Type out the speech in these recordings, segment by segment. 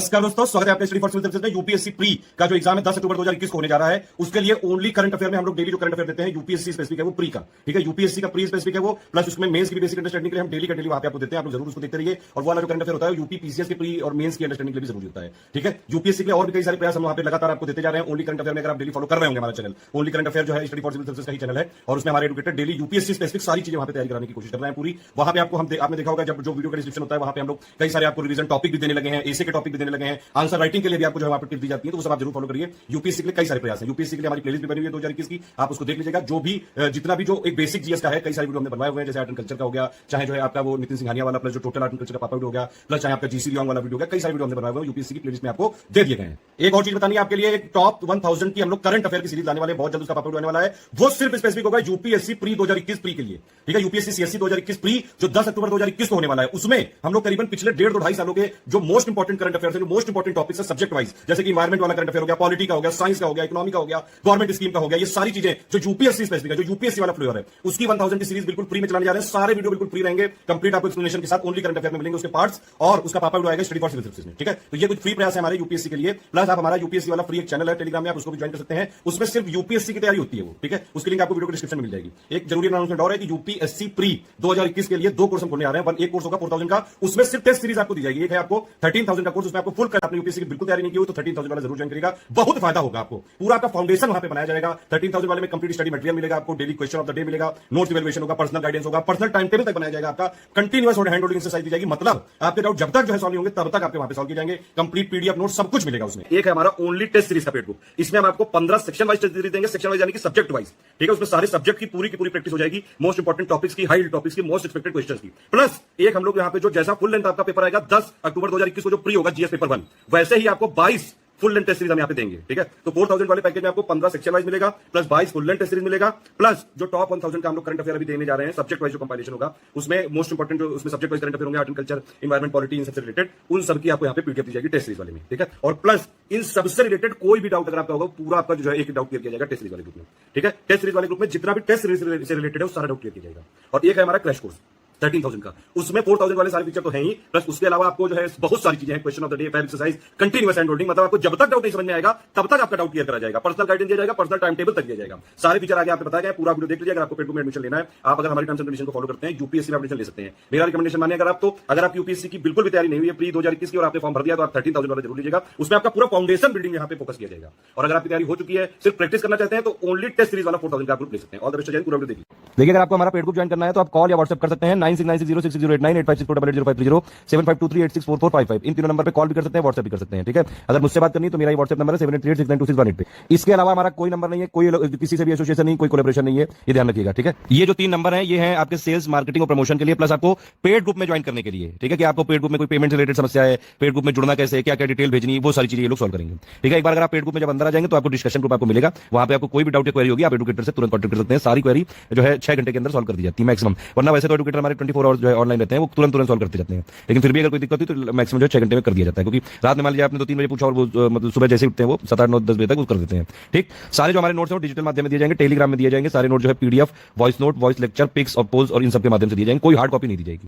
नमस्कार दोस्तों, स्वागत है आपके स्टडी फॉर सिविल सर्विसेज में। यूपीएससी प्री का जो एग्जाम है 10 अक्टूबर 2021 को होने जा रहा है, उसके लिए ओनली करंट अफेयर में हम लोग डेली जो करंट अफेयर देते हैं यूपीएससी स्पेसिफिक है वो प्री का, ठीक है। यूपीएससी का प्री स्पेसिफिक है वो, प्लस उसमें मेंस की भी बेसिक अंडरस्टैंडिंग के लिए हम डेली का डेली वहां पे आपको देते हैं। आप लोग जरूर उसको देखते रहिए। और वो वाला जो करंट अफेयर होता है यूपी पीसीएस के प्री और मेंस की अंडरस्टैंडिंग के लिए भी जरूरी होता है, ठीक है। यूपीएससी के लिए और भी कई सारे प्रयास हम वहां पे लगातार आपको देते जा रहे हैं। ओनली करंट अफेयर में अगर आप डेली फॉलो कर रहे होंगे हमारा चैनल, ओनली करंट अफेयर जो है स्टडी फॉर सिविल सर्विसेज का ही चैनल है, और उसमें हमारे एडुकेटर डेली यूपीएससी स्पेसिफिक सारी चीजें वहां पे तैयारी कराने की कोशिश कर रहे हैं पूरी। वहां पे आपको आपने देखा होगा जब जो वीडियो का डिस्क्रिप्शन होता है वहां पे हम लोग कई सारे आपको रिवीजन टॉपिक भी देने लगे हैं, एसे के टॉपिक भी देने लगे हैं, आंसर राइटिंग के लिए भी आपको जो है वहां पे टिप दी जाती है, तो वो सब आप जरूर फॉलो करिए। यूपीएससी के लिए कई सारे प्रयास हैं। यूपीएससी के लिए हमारी प्लेलिस्ट भी बनी हुई है 2021 की, आप उसको देख लीजिएगा। जो भी जितना भी जो एक बेसिक जीएस का है, कई सारे वीडियो हमने बनवाए हुए हैं, जैसे आर्ट एंड कल्चर का हो गया, चाहे जो है आपका वो नितिन सिंघानिया वाला, प्लस जो टोटल आर्ट एंड कल्चर का पापा वीडियो हो गया, प्लस चाहे आपका जीसी लियोंग वाला वीडियो हो गया, कई सारे वीडियो हमने बनवाए हुए हैं, यूपीएससी की प्लेलिस्ट में आपको दे दिए गए हैं। एक और चीज बतानी है आपके लिए, एक टॉप 1000 की हम लोग करंट अफेयर की सीरीज लाने वाले हैं, बहुत जल्द उसका पापा वीडियो आने वाला है। वो सिर्फ स्पेसिफिक होगा यूपीएससी प्री 2021 प्री के लिए, ठीक है। यूपीएससी सीएससी 2021 प्री जो 10 अक्टूबर 2021 को होने वाला है, उसमें हम लोग करीबन पिछले 1.5-2 सालों के जो मोस्ट इंपॉर्टेंट करंट अफेयर है, जो मोस्ट इंपॉर्टेंट टॉपिक्स है सब्जेक्ट वाइज, जैसे कि एनवायरमेंट वाला करंट अफेयर हो गया, पॉलिटी का हो गया, साइंस का हो गया, इकोनॉमी का हो गया, गवर्नमेंट स्कीम का हो गया, ये सारी चीजें जो यूपीएससी स्पेसिफिक है, जो यूपीएससी वाला फ्लेवर है, उसकी 1000 की सीरीज बिल्कुल फ्री में चलाने जा रहे हैं। सारे वीडियो बिल्कुल फ्री रहेंगे, कंप्लीट आपको एक्सप्लेनेशन के साथ ओनली करंट अफेयर में मिलेंगे उसके पार्ट्स, और उसका पापा वीडियो आएगा स्टडी फॉर सिविल सर्विसेज में, ठीक है। तो ये कुछ फ्री प्रयास है हमारे यूपीएससी के लिए। प्लस आप हमारा यूपीएससी वाला फ्री एक चैनल है टेलीग्राम में, आप उसको भी ज्वाइन कर सकते हैं। उसमें सिर्फ यूपीएससी की तैयारी होती है वो, ठीक है। उसके लिंक आपको वीडियो को डिस्क्रिप्शन में मिल जाएगी। एक जरूरी अनाउंसमेंट और है कि यूपीएससी प्री 2021 के लिए 2 कोर्स हम खोलने आ रहे हैं। एक कोर्स होगा 4000 का, उसमें सिर्फ टेस्ट सीरीज आपको दी जाएगी। एक है आपको 13000 का कोर्स, उसमें आपको फुल कर, आपने यूपीएससी की बिल्कुल तैयारी नहीं की हो तो 13000 वाला जरूर ज्वाइन करेगा, बहुत फायदा होगा आपको। पूरा आपका फाउंडेशन वहां पे बनाया जाएगा। 13000 वाले में कंप्लीट स्टडी मटेरियल मिलेगा आपको, daily question of the day मिलेगा, नोट्स इवैल्यूएशन होगा, पर्सनल गाइडेंस होगा, पर्सनल टाइम टेबल तक बनाया जाएगा आपका, कंटीन्यूअस और हैंड होल्डिंग एक्सरसाइज दी जाएगी। मतलब आपके डाउट जब तक जो है सॉल्व नहीं होंगे तब तक आपके वहां पे सॉल्व किए जाएंगे। कंप्लीट पीडीएफ नोट सब कुछ मिलेगा उसमें। एक है हमारा ओनली टेस्ट सीरीज का पेड बुक, इसमें हम आपको 15 सेक्शन वाइज टेस्ट सीरीज देंगे, सेक्शन वाइज यानी कि सब्जेक्ट वाइज, ठीक है। उसमें सारे सब्जेक्ट की पूरी प्रैक्टिस हो जाएगी, मोस्ट इंपॉर्टेंट टॉपिक्स की, हाई टॉपिक्स की, मोस्ट एक्सपेक्टेड क्वेश्चंस की। प्लस एक हम लोग यहाँ पे जो जैसा फुल लेंथ आपका पेपर आएगा 10 अक्टूबर 2021 को जो प्री होगा जीएस पेपर 1, वैसे ही आपको 22 फुल लेंथ टेस्ट सीरीज हम यहाँ पे देंगे, ठीक है। तो 4000 वाले पैकेज में आपको 15 सेक्शन वाइज मिलेगा, plus 22 full length test series मिलेगा, प्लस जो टॉप 1000 का हम लोग करंट अफेयर अभी देने जा रहे हैं, सब्जेक्ट वाइज जो कंपाइलेशन होगा, उसमें मोस्ट इंपॉर्टेंट जो उसमें सब्जेक्ट वाइज करंट अफेयर होंगे, art and culture, environment, polity, इन सबसे रिलेटेड, उन सबकी आपको यहाँ पे पीडीएफ दी जाएगी टेस्ट सीरीज वाले में, ठीक है। और प्लस इन सबसे रिलेटेड कोई भी डाउट अगर आपका होगा, पूरा आपका जो है एक डाउट क्लियर किया जाएगा टेस्ट सीरीज वाले ग्रुप में, ठीक है। टेस्ट सीरीज वाले ग्रुप में जितना भी टेस्ट सीरीज से रिलेटेड है वो सारा डाउट क्लियर किया जाएगा। और एक है हमारा क्रैश कोर्स 13000 का, उसमें 4000 वाले सारे फीचर तो हैं ही, प्लस उसके अलावा आपको जो है बहुत सारी चीजें हैं, question of the day, exercise, continuous hand holding, मतलब आपको जब तक डाउट नहीं समझ में आएगा तब तक आपका डाउट क्लियर करा जाएगा, पर्सनल गाइडेंस दिया जाएगा, पर्सनल टाइम टेबल तक दिया जाएगा, सारे फीचर आगे आपको बताया गया। पूरा वीडियो देख लीजिए। अगर आपको पेड बुक में एडमिशन लेना है, आप अगर हमारी टर्म्स एंड कंडीशन को फॉलो करते हैं, यूपीएससी में एडमिशन ले सकते हैं। मेरा रिकमेंडेशन मानिए अगर आप, तो अगर आप यूपीएससी की बिल्कुल भी तैयारी नहीं हुई है प्री 2021 की और आपने फॉर्म भर दिया, तो आप 13000 वाला जरूर लीजिएगा। उसमें आपका पूरा फाउंडेशन बिल्डिंग यहाँ पे फोकस किया जाएगा। और अगर आपकी तैयारी हो चुकी है, सिर्फ प्रैक्टिस करना चाहते हैं, तो ओनली टेस्ट सीरीज वाला 4000 का ग्रुप ले सकते हैं। ऑल द बेस्ट, जय हिंद। पूरा वीडियो देखिए। अगर आपको हमारा पेड बुक ज्वाइन करना है तो आप कॉल या व्हाट्सएप कर सकते हैं 9696066089 8564880530 7523864455। इन तीनों नंबर पे कॉल भी कर सकते हैं, व्हाट्सएप भी कर सकते हैं, ठीक है। अगर मुझसे बात करनी है तो मेरा व्हाट्सएप नंबर है 7838692618 पे। इसके अलावा हमारा कोई नंबर नहीं है, कोई किसी से भी एसोसिएशन नहीं, कोई कोलैबोरेशन नहीं है, ये ध्यान रखिएगा, ठीक है। ये जो 3 नंबर हैं ये हैं आपके सेल्स, मार्केटिंग और प्रमोशन के लिए, प्लस आपको पेड ग्रुप में ज्वाइन करने के लिए, ठीक है। कि आपको पेड ग्रुप में कोई पेमेंट से रिलेटेड समस्या है, पेड ग्रुप में जुड़ना कैसे, क्या क्या डिटेल भेजनी है, वो सारी चीजें ये लोग सॉल्व करेंगे, ठीक है। एक बार अगर आप पेड ग्रुप में जब अंदर आ जाएंगे तो आपको डिस्कशन ग्रुप आपको मिलेगा, वहां पे आपको कोई भी डाउट या क्वेरी होगी आप एडुकेटर से तुरंत कॉन्टैक्ट कर सकते हैं। सारी क्वेरी जो है 6 घंटे के अंदर सॉल्व कर दी जाती है मैक्सिमम, वरना वैसे तो एडुकेटर हमारे 24 आवर्स जो है ऑनलाइन रहते हैं, वो तुरंत सॉल्व करते जाते हैं। लेकिन फिर भी अगर कोई दिक्कत हुई तो मैक्सिमम जो 6 घंटे में कर दिया जाता है, क्योंकि रात में मान लीजिए आपने 2-3 बजे पूछा और वो मतलब सुबह जैसे उठते हैं वो 7, 8, 9, 10 बजे तक वो कर देते हैं, ठीक। सारे जो हमारे नोट्स हैं वो डिजिटल माध्यम में दिए जाएंगे, टेलीग्राम में दिए जाएंगे। सारे नोट जो है PDF, voice note, voice lecture, pics और पोल्स और इन सब के माध्यम से दिए जाएंगे, कोई हार्ड कॉपी नहीं दी जाएगी।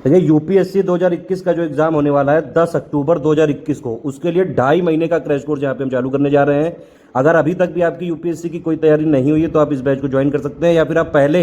देखिए यूपीएससी 2021 का जो एग्जाम होने वाला है 10 अक्टूबर 2021 को, उसके लिए 2.5 महीने का क्रैश कोर्स यहाँ पे हम चालू करने जा रहे हैं। अगर अभी तक भी आपकी यूपीएससी की कोई तैयारी नहीं हुई है तो आप इस बैच को ज्वाइन कर सकते हैं, या फिर आप पहले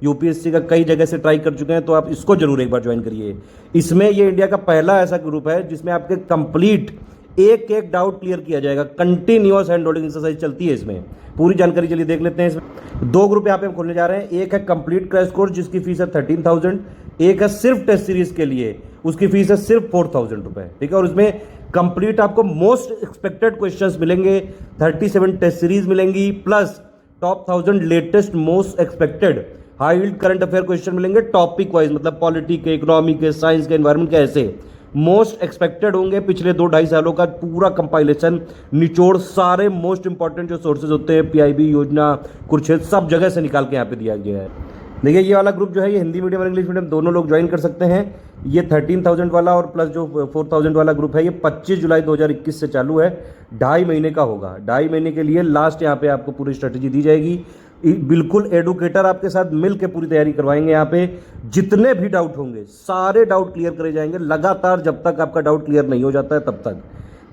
यूपीएससी का कई जगह से ट्राई कर चुके हैं तो आप इसको जरूर एक बार ज्वाइन करिए। इसमें ये इंडिया का पहला ऐसा ग्रुप है जिसमें आपके कंप्लीट एक एक डाउट क्लियर किया जाएगा, कंटिन्यूअस हैंड होल्डिंग एक्सरसाइज चलती है इसमें। पूरी जानकारी चलिए देख लेते हैं। इसमें 2 ग्रुप यहाँ पे हम खोलने जा रहे हैं। एक है कंप्लीट क्रैश कोर्स जिसकी फीस है 13000, एक है सिर्फ टेस्ट सीरीज के लिए, उसकी फीस है सिर्फ 4000 रुपए, ठीक है। और उसमें कंप्लीट आपको मोस्ट एक्सपेक्टेड क्वेश्चंस मिलेंगे, 37 टेस्ट सीरीज मिलेंगी, plus top 1000 latest most expected high yield current affair question मिलेंगे टॉपिक वाइज, मतलब पॉलिटी के, इकोनॉमी के, साइंस के, एनवायरमेंट के, ऐसे मोस्ट एक्सपेक्टेड होंगे। पिछले 2-2.5 सालों का पूरा कंपाइलेशन, निचोड़, सारे मोस्ट इंपॉर्टेंट जो सोर्सेज होते हैं, पीआईबी, योजना, कुरुक्षेत्र, सब जगह से निकाल के यहाँ पे दिया गया है। देखिए ये वाला ग्रुप जो है ये हिंदी मीडियम और इंग्लिश मीडियम दोनों लोग ज्वाइन कर सकते हैं। ये 13000 वाला और प्लस जो 4000 वाला ग्रुप है ये 25 जुलाई 2021 से चालू है, 2.5 महीने का होगा। 2.5 महीने के लिए लास्ट यहाँ पे आपको पूरी स्ट्रेटेजी दी जाएगी। बिल्कुल एडुकेटर आपके साथ मिल के पूरी तैयारी करवाएंगे। यहाँ पे जितने भी डाउट होंगे सारे डाउट क्लियर करे जाएंगे लगातार, जब तक आपका डाउट क्लियर नहीं हो जाता है तब तक।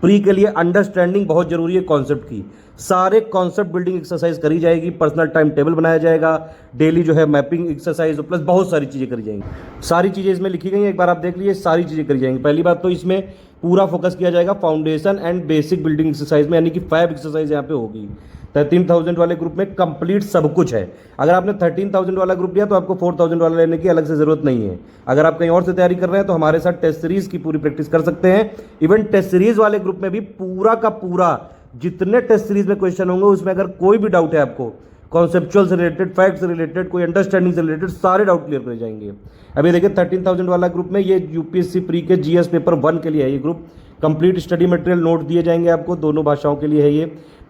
प्री के लिए अंडरस्टैंडिंग बहुत जरूरी है कॉन्सेप्ट की, सारे कॉन्सेप्ट बिल्डिंग एक्सरसाइज करी जाएगी, पर्सनल टाइम टेबल बनाया जाएगा, डेली जो है मैपिंग एक्सरसाइज प्लस बहुत सारी चीज़ें करी जाएंगी। सारी चीज़ें इसमें लिखी गई हैं, एक बार आप देख लीजिए, सारी चीज़ें करी जाएंगी। पहली बात तो इसमें पूरा फोकस किया जाएगा foundation and basic building exercise में, यानी कि 5 एक्सरसाइज यहाँ पे होगी। 13,000 वाले ग्रुप में कंप्लीट सब कुछ है। अगर आपने 13,000 वाला ग्रुप लिया तो आपको 4,000 वाला लेने की अलग से जरूरत नहीं है। अगर आप कहीं और से तैयारी कर रहे हैं तो हमारे साथ टेस्ट सीरीज की पूरी प्रैक्टिस कर सकते हैं। इवन टेस्ट सीरीज वाले ग्रुप में भी पूरा का पूरा जितने टेस्ट सीरीज में क्वेश्चन होंगे उसमें अगर कोई भी डाउट है आपको, कॉन्सेप्चुअल से रिलेटेड, फैक्ट से रिलेटेड, कोई अंडरस्टैंडिंग से रिलेटेड, सारे डाउट क्लियर कर जाएंगे। अभी देखिए 13,000 वाला ग्रुप में ये यूपीएससी प्री के जीएस पेपर 1 के लिए है ये group. Complete study material note दिए जाएंगे आपको, दोनों भाषाओं के लिए है ये।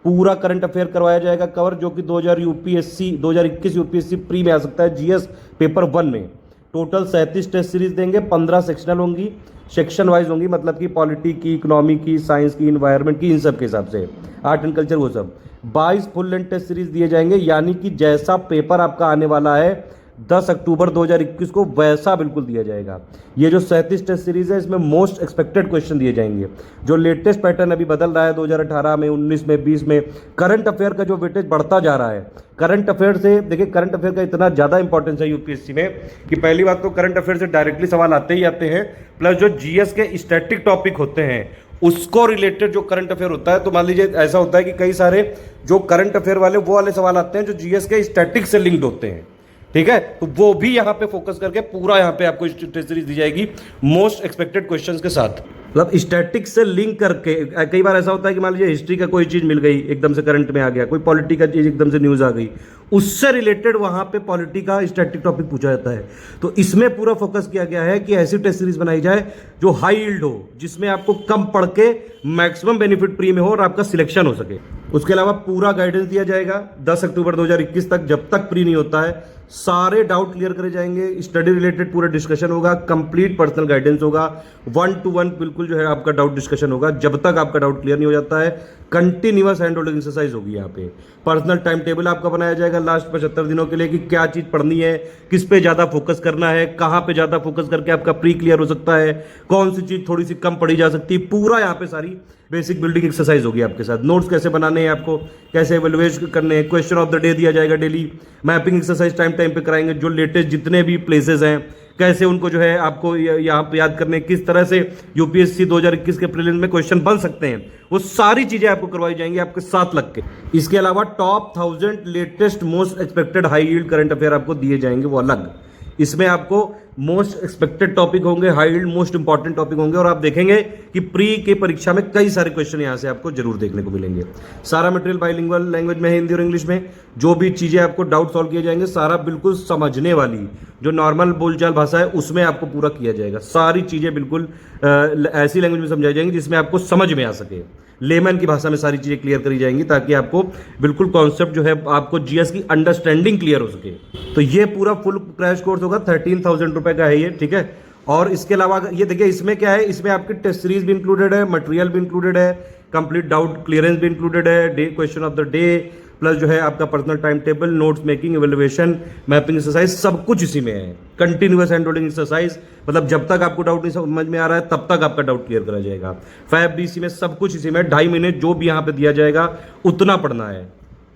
पूरा करंट अफेयर करवाया जाएगा कवर, जो कि 2021 यूपीएससी प्री में आ सकता है जीएस पेपर 1 में। टोटल 37 टेस्ट सीरीज देंगे, 15 सेक्शनल होंगी, सेक्शन वाइज होंगी, मतलब कि पॉलिटी की, इकोनॉमी की, साइंस की, इन्वायरमेंट की, इन सब के हिसाब से, आर्ट एंड कल्चर वो सब। 22 फुल लेंथ टेस्ट सीरीज दिए जाएंगे, यानी कि जैसा पेपर आपका आने वाला है 10 अक्टूबर 2021 को वैसा बिल्कुल दिया जाएगा। ये जो 37 टेस्ट सीरीज है इसमें मोस्ट एक्सपेक्टेड क्वेश्चन दिए जाएंगे। जो लेटेस्ट पैटर्न अभी बदल रहा है 2018 में, 19 में, 20 में, करंट अफेयर का जो वेटेज बढ़ता जा रहा है, करंट अफेयर से देखिए, करंट अफेयर का इतना ज़्यादा इंपॉर्टेंस है यूपीएससी में कि पहली बात तो करंट अफेयर से डायरेक्टली सवाल आते ही आते हैं, प्लस जो जीएस के स्टैटिक टॉपिक होते हैं उसको रिलेटेड जो करंट अफेयर होता है, तो मान लीजिए ऐसा होता है कि कई सारे जो करंट अफेयर वाले वो वाले सवाल आते हैं जो जीएस के स्टैटिक से लिंक्ड होते हैं, ठीक है। तो वो भी यहां पे फोकस करके पूरा यहां पे आपको टेस्ट सीरीज दी जाएगी मोस्ट एक्सपेक्टेड क्वेश्चंस के साथ, मतलब स्टैटिक से लिंक करके। कई बार ऐसा होता है कि मान लीजिए हिस्ट्री का कोई चीज मिल गई, एकदम से करंट में आ गया, कोई पॉलिटी का चीज एकदम से न्यूज आ गई, उससे रिलेटेड वहां पे पॉलिटी का स्टैटिक टॉपिक पूछा जाता है। तो इसमें पूरा फोकस किया गया है कि ऐसी टेस्ट सीरीज बनाई जाए जो हाई यील्ड हो, जिसमें आपको कम पढ़ के मैक्सिमम बेनिफिट प्री में हो और आपका सिलेक्शन हो सके। उसके अलावा पूरा गाइडेंस दिया जाएगा 10 अक्टूबर 2021 तक, जब तक प्री नहीं होता है सारे डाउट क्लियर करे जाएंगे, स्टडी रिलेटेड पूरा डिस्कशन होगा, कंप्लीट पर्सनल गाइडेंस होगा, 1 to 1 बिल्कुल जो है आपका डाउट डिस्कशन होगा जब तक आपका डाउट क्लियर नहीं हो जाता है। कंटिन्यूअस हैंड होल्डिंग एक्सरसाइज होगी यहाँ पे। पर्सनल टाइम टेबल आपका बनाया जाएगा लास्ट 75 दिनों के लिए कि क्या चीज पढ़नी है, किस पे ज्यादा फोकस करना है, कहाँ पे ज्यादा फोकस करके आपका प्री क्लियर हो सकता है, कौन सी चीज थोड़ी सी कम पढ़ी जा सकती है, पूरा यहाँ पे सारी बेसिक बिल्डिंग एक्सरसाइज होगी आपके साथ। नोट्स कैसे बनाने हैं आपको, कैसे इवैल्यूएट करने हैं, क्वेश्चन ऑफ द डे दिया जाएगा daily, mapping exercise time time पे कराएंगे, जो लेटेस्ट जितने भी प्लेसेस हैं कैसे उनको जो है आपको यहाँ पे याद करने, किस तरह से यूपीएससी 2021 के प्रीलिम्स में क्वेश्चन बन सकते हैं, वो सारी चीजें आपको करवाई जाएंगी आपके साथ लग के। इसके अलावा top 1000 latest most expected high yield current affair आपको दिए जाएंगे, वो अलग। इसमें आपको मोस्ट एक्सपेक्टेड टॉपिक होंगे, high yield most important topic होंगे, और आप देखेंगे कि प्री के परीक्षा में कई सारे क्वेश्चन यहां से आपको जरूर देखने को मिलेंगे। सारा मटेरियल बाइलिंगुअल लैंग्वेज में है, हिंदी और इंग्लिश में। जो भी चीजें आपको डाउट सॉल्व किए जाएंगे सारा बिल्कुल समझने वाली, जो नॉर्मल बोलचाल भाषा है उसमें आपको पूरा किया जाएगा। सारी चीजें बिल्कुल ऐसी लैंग्वेज में समझाई जाएंगी जिसमें आपको समझ में आ सके, लेमन की भाषा में सारी चीजें क्लियर करी जाएंगी, ताकि आपको बिल्कुल कॉन्सेप्ट जो है आपको जीएस की अंडरस्टैंडिंग क्लियर हो सके। तो ये पूरा फुल क्रैश कोर्स होगा, 13,000 रुपए का है ये, ठीक है। और इसके अलावा ये देखिए इसमें क्या है, इसमें आपकी टेस्ट सीरीज भी इंक्लूडेड है, मटेरियल भी इंक्लूडेड है, कंप्लीट डाउट क्लियरेंस भी इंक्लूडेड है, day question of the day, plus जो है आपका personal time table, notes making, evaluation, mapping exercise, सब कुछ इसी में है। कंटिन्यूअस हैंड होल्डिंग एक्सरसाइज, मतलब जब तक आपको डाउट नहीं समझ में आ रहा है तब तक आपका डाउट क्लियर करा जाएगा। फैब भी इसी में, सब कुछ इसी में। 2.5 महीने जो भी यहाँ पे दिया जाएगा उतना पढ़ना है,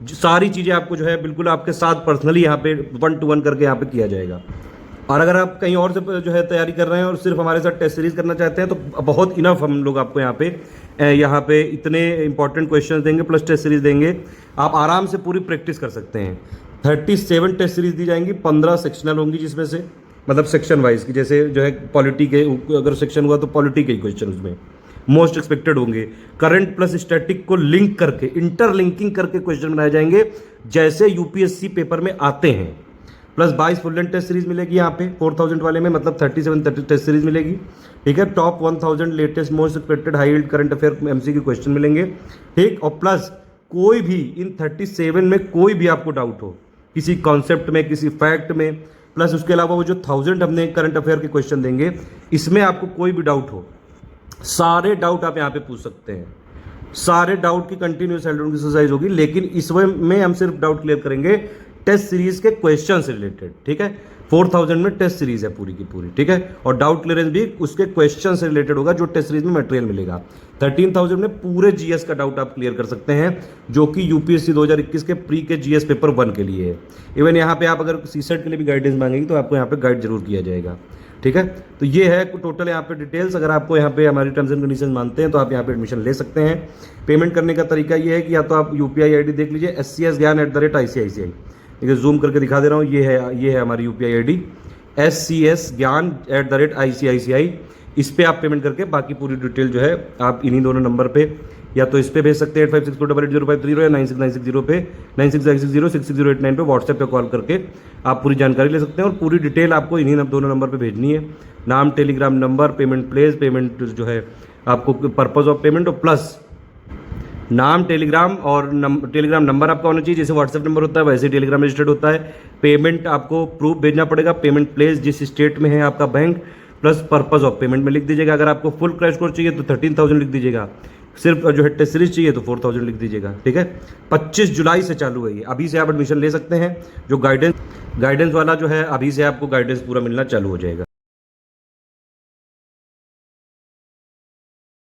सारी चीजें आपको जो है बिल्कुल आपके साथ पर्सनली यहाँ पे 1 to 1 करके यहाँ पे किया जाएगा। और अगर आप कहीं और से जो है तैयारी कर रहे हैं और सिर्फ हमारे साथ टेस्ट सीरीज करना चाहते हैं तो बहुत इनफ हम लोग आपको यहाँ पे इतने इंपॉर्टेंट क्वेश्चन देंगे प्लस टेस्ट सीरीज देंगे, आप आराम से पूरी प्रैक्टिस कर सकते हैं। 37 टेस्ट सीरीज दी जाएंगी, 15 सेक्शनल होंगी, जिसमें से मतलब सेक्शन वाइज की, जैसे जो है पॉलिटी के अगर सेक्शन हुआ तो पॉलिटी के ही क्वेश्चन उसमें मोस्ट एक्सपेक्टेड होंगे। करंट प्लस स्टैटिक को लिंक करके, इंटरलिंकिंग करके क्वेश्चन बनाए जाएंगे जैसे यूपीएससी पेपर में आते हैं। Plus 22 full length test series मिलेगी यहाँ पे 4000 वाले में, मतलब 37 टेस्ट सीरीज मिलेगी, ठीक है। Top 1000 latest most expected high yield current affair MCQ question मिलेंगे, ठीक। और प्लस कोई भी इन 37 में कोई भी आपको डाउट हो किसी कॉन्सेप्ट में, किसी फैक्ट में, प्लस उसके अलावा वो जो 1000 हमने करंट अफेयर के क्वेश्चन देंगे, इसमें आपको कोई भी डाउट हो, सारे डाउट आप यहाँ पे पूछ सकते हैं। सारे डाउट की कंटिन्यूस एक्सरसाइज होगी, लेकिन इस वे में हम सिर्फ डाउट क्लियर करेंगे टेस्ट सीरीज के क्वेश्चन से रिलेटेड, ठीक है। 4000 में टेस्ट सीरीज है पूरी की पूरी, ठीक है, और डाउट क्लियरेंस भी उसके क्वेश्चन से रिलेटेड होगा जो टेस्ट सीरीज में मटेरियल मिलेगा। 13000 में पूरे जीएस का डाउट आप क्लियर कर सकते हैं, जो कि यूपीएससी 2021 के प्री के जीएस पेपर 1 के लिए है। इवन यहाँ पे आप अगर सीसेट के लिए भी गाइडेंस मांगेंगे तो आपको यहाँ पे गाइड जरूर किया जाएगा, ठीक है। तो ये है टोटल यहाँ पे डिटेल्स। अगर आपको यहाँ पे हमारी टर्म्स एंड कंडीशन मानते हैं तो आप यहाँ पे एडमिशन ले सकते हैं। पेमेंट करने का तरीका ये है कि या तो आप यूपीआई आईडी देख लीजिए, scsgyan@ICICI, देखिए जूम करके दिखा दे रहा हूँ, ये है हमारी यूपीआई आईडी scsgyan@ICICI। इस पे आप पेमेंट करके बाकी पूरी डिटेल जो है आप इन्हीं दोनों नंबर पे या तो इस पे भेज सकते हैं 8564880530 या 969660 पे 9696066089 पे व्हाट्सएप पे कॉल करके आप पूरी जानकारी ले सकते हैं। और पूरी डिटेल आपको इन्हीं दोनों नंबर पे भेजनी है, नाम, Telegram number, payment place, payment जो है आपको पर्पज ऑफ पेमेंट, और प्लस नाम, टेलीग्राम और टेलीग्राम नंबर आपका होना चाहिए, जैसे व्हाट्सएप नंबर होता है वैसे टेलीग्राम रजिस्टर्ड होता है। पेमेंट आपको प्रूफ भेजना पड़ेगा, पेमेंट प्लेस जिस स्टेट में है आपका bank, plus purpose of payment में लिख दीजिएगा। अगर आपको फुल क्रैश कोर्स चाहिए तो 13000 लिख दीजिएगा, सिर्फ जो है टेस्ट सीरीज चाहिए तो 4000 लिख दीजिएगा, ठीक है। 25 जुलाई से चालू है ये, अभी से आप एडमिशन ले सकते हैं। जो गाइडेंस वाला जो है अभी से आपको गाइडेंस पूरा मिलना चालू हो जाएगा।